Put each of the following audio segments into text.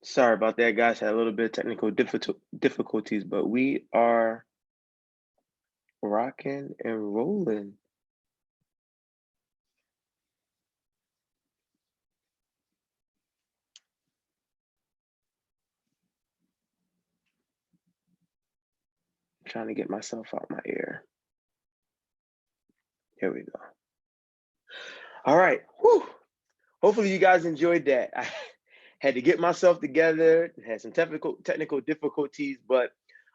Sorry about that, guys. Had a little bit of technical difficulties, but we are rocking and rolling. I'm trying to get myself out my ear. Here we go. All right. Whew. Hopefully you guys enjoyed that. I had to get myself together, had some technical difficulties, but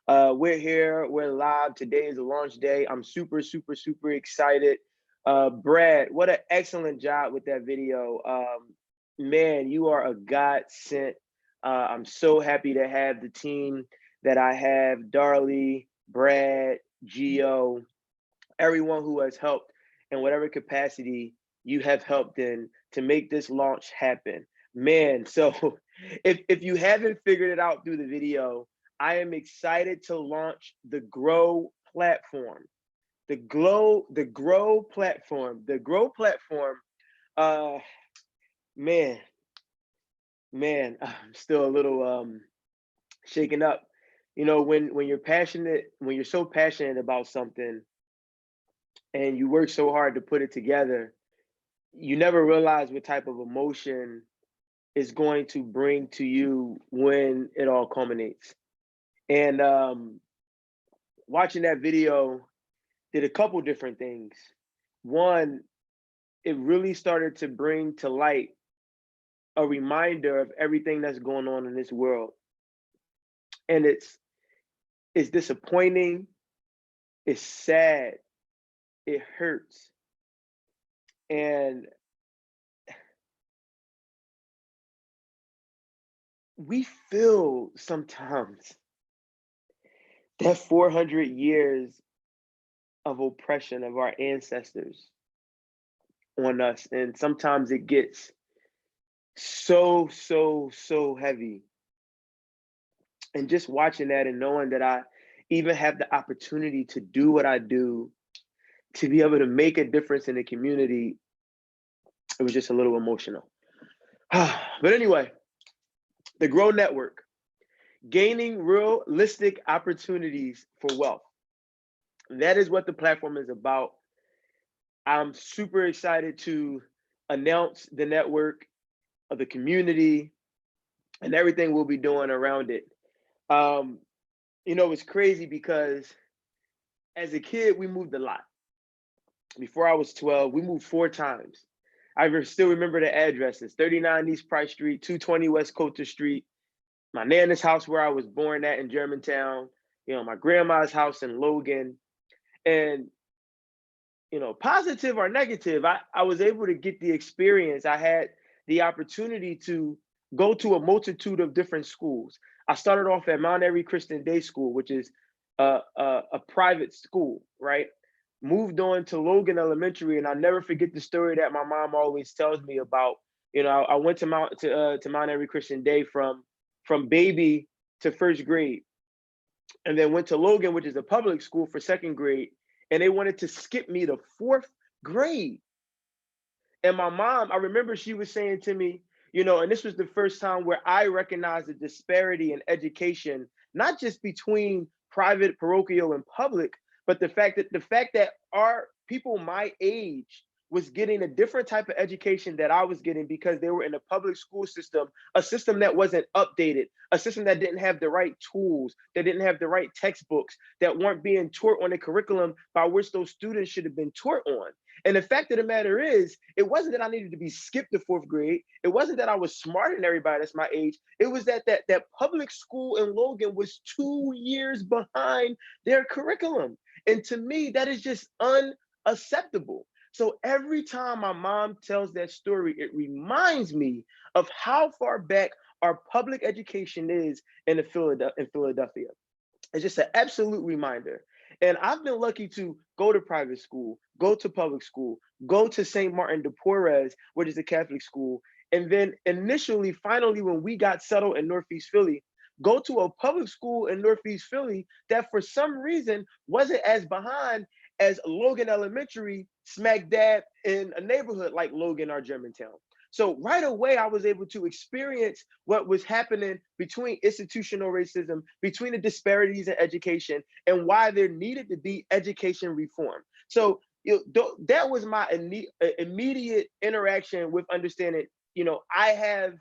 we're here, we're live. Today is a launch day. I'm super excited. Brad, what an excellent job with that video. Man, you are a godsend. I'm so happy to have the team that I have, Darlie, Brad, Gio, everyone who has helped in whatever capacity you have helped in to make this launch happen. Man, so if you haven't figured it out through the video, I am excited to launch the Grow platform. The Grow platform. The Grow platform, uh man, I'm still a little shaken up. You know, when you're passionate, when you're so passionate about something and you work so hard to put it together, you never realize what type of emotion is going to bring to you when it all culminates. And watching that video did a couple different things. One, it really started to bring to light a reminder of everything that's going on in this world. And it's disappointing, it's sad, it hurts. And we feel sometimes that 400 years of oppression of our ancestors on us. And sometimes it gets so heavy. And just watching that and knowing that I even have the opportunity to do what I do, to be able to make a difference in the community, it was just a little emotional. But anyway, the Grow Network, gaining realistic opportunities for wealth. That is what the platform is about. I'm super excited to announce the network of the community and everything we'll be doing around it. Um, it's crazy because as a kid, we moved a lot. Before I was 12, we moved 4 times. I still remember the addresses: 39 East Price Street, 220 West Coulter Street, my nana's house where I was born at in Germantown, my grandma's house in Logan. And, positive or negative, I was able to get the experience. I had the opportunity to go to a multitude of different schools. I started off at Mount Airy Christian Day School, which is a private school, right? Moved on to Logan Elementary, and I never forget the story that my mom always tells me about. I went to Mount Airy Christian Day from baby to first grade, and then went to Logan, which is a public school, for second grade, and they wanted to skip me to fourth grade. And my mom, I remember she was saying to me, and this was the first time where I recognized the disparity in education, not just between private, parochial, and public, but the fact that our people my age was getting a different type of education that I was getting because they were in a public school system, a system that wasn't updated, a system that didn't have the right tools, that didn't have the right textbooks, that weren't being taught on the curriculum by which those students should have been taught on. And the fact of the matter is, it wasn't that I needed to be skipped to fourth grade. It wasn't that I was smarter than everybody that's my age. It was that public school in Logan was 2 years behind their curriculum. And to me, that is just unacceptable. So every time my mom tells that story, it reminds me of how far back our public education is in Philadelphia. It's just an absolute reminder. And I've been lucky to go to private school, go to public school, go to St. Martin de Porres, which is a Catholic school. And then finally, when we got settled in Northeast Philly, go to a public school in Northeast Philly that for some reason wasn't as behind as Logan Elementary, smack dab in a neighborhood like Logan or Germantown. So right away, I was able to experience what was happening between institutional racism, between the disparities in education, and why there needed to be education reform. So that was my immediate interaction with understanding. I have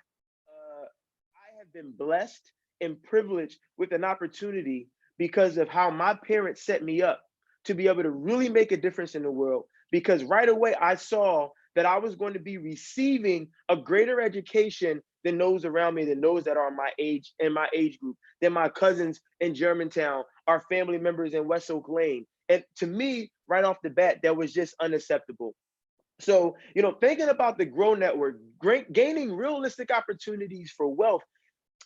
been blessed and privileged with an opportunity because of how my parents set me up to be able to really make a difference in the world. Because right away I saw that I was going to be receiving a greater education than those around me, than those that are my age, in my age group, than my cousins in Germantown, our family members in West Oak Lane. And to me, right off the bat, that was just unacceptable. So, thinking about the Grow Network, gaining realistic opportunities for wealth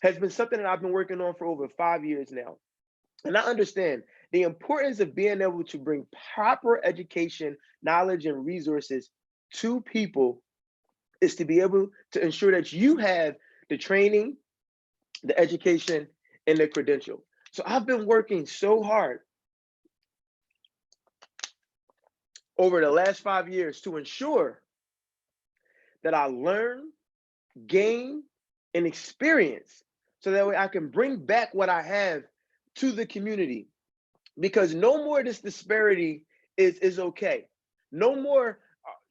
has been something that I've been working on for over 5 years now. And I understand the importance of being able to bring proper education, knowledge, and resources to people is to be able to ensure that you have the training, the education, and the credential. So I've been working so hard over the last 5 years to ensure that I learn, gain, and experience so that way I can bring back what I have to the community. Because no more of this disparity is okay. No more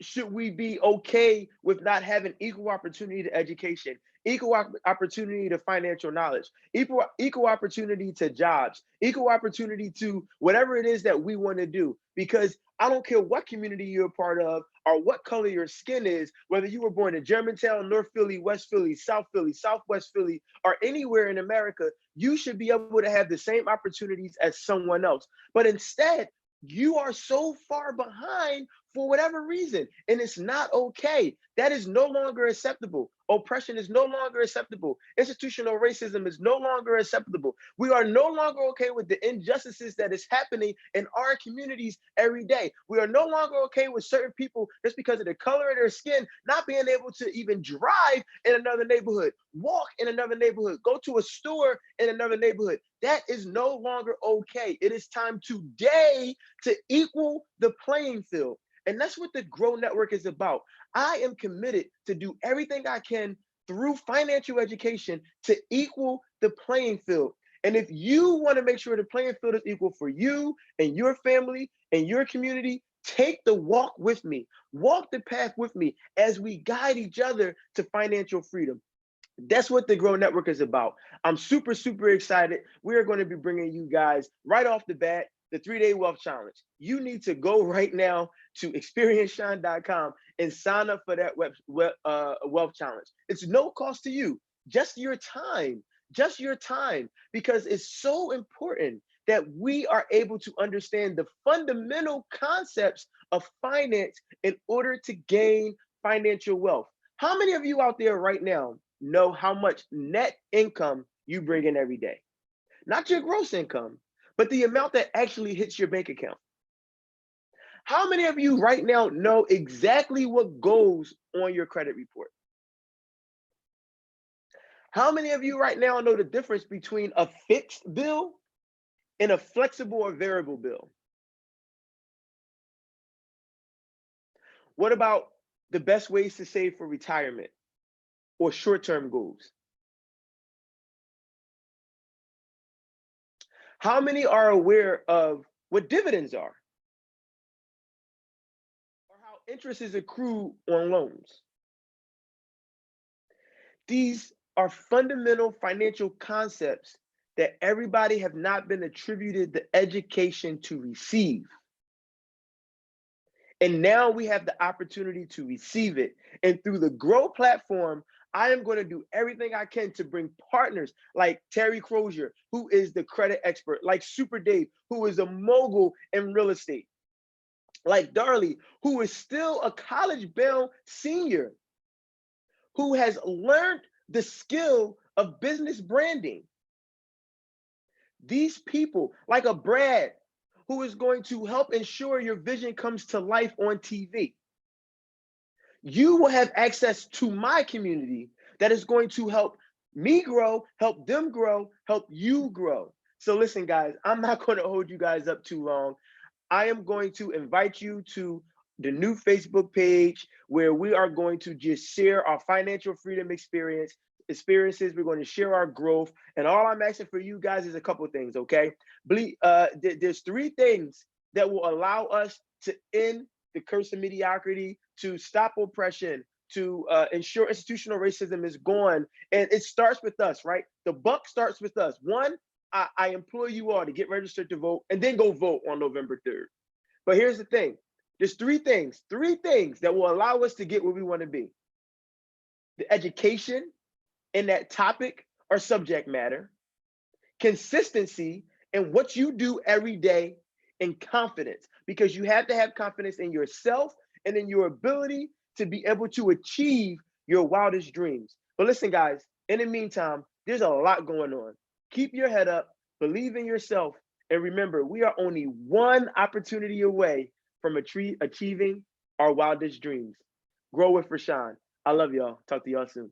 should we be okay with not having equal opportunity to education, equal opportunity to financial knowledge, equal opportunity to jobs, equal opportunity to whatever it is that we want to do. Because I don't care what community you're a part of or what color your skin is, whether you were born in Germantown, North Philly, West Philly, Southwest Philly, or anywhere in America, you should be able to have the same opportunities as someone else. But instead, you are so far behind for whatever reason, and it's not okay. That is no longer acceptable. Oppression is no longer acceptable. Institutional racism is no longer acceptable. We are no longer okay with the injustices that is happening in our communities every day. We are no longer okay with certain people just because of the color of their skin not being able to even drive in another neighborhood, walk in another neighborhood, go to a store in another neighborhood. That is no longer okay. It is time today to equal the playing field. And that's what the Grow Network is about. I am committed to do everything I can through financial education to equal the playing field. And if you want to make sure the playing field is equal for you and your family and your community, take the walk with me. Walk the path with me as we guide each other to financial freedom. That's what the Grow Network is about. I'm super, super excited. We are going to be bringing you guys right off the bat the 3-day wealth challenge. You need to go right now to experienceshine.com and sign up for that wealth challenge. It's no cost to you, just your time, because it's so important that we are able to understand the fundamental concepts of finance in order to gain financial wealth. How many of you out there right now know how much net income you bring in every day? Not your gross income, but the amount that actually hits your bank account. How many of you right now know exactly what goes on your credit report? How many of you right now know the difference between a fixed bill and a flexible or variable bill? What about the best ways to save for retirement or short-term goals? How many are aware of what dividends are or how interest is accrued on loans? These are fundamental financial concepts that everybody have not been attributed the education to receive. And now we have the opportunity to receive it. And through the Grow platform, I am going to do everything I can to bring partners like Terry Crozier, who is the credit expert, like Super Dave, who is a mogul in real estate, like Darley, who is still a college-bound senior, who has learned the skill of business branding. These people, like a Brad, who is going to help ensure your vision comes to life on TV. You will have access to my community that is going to help me grow, help them grow, help you grow. So listen, guys, I'm not going to hold you guys up too long. I am going to invite you to the new Facebook page where we are going to just share our financial freedom experiences. We're going to share our growth. And all I'm asking for you guys is a couple of things, okay? There's 3 things that will allow us to end the curse of mediocrity, to stop oppression, to ensure institutional racism is gone. And it starts with us, right? The buck starts with us. One, I implore you all to get registered to vote and then go vote on November 3rd. But here's the thing. There's 3 things that will allow us to get where we want to be. The education in that topic or subject matter, consistency in what you do every day, and confidence, because you have to have confidence in yourself and in your ability to be able to achieve your wildest dreams. But listen, guys, in the meantime, there's a lot going on. Keep your head up, believe in yourself, and remember, we are only one opportunity away from achieving our wildest dreams. Grow with Rashon. I love y'all. Talk to y'all soon.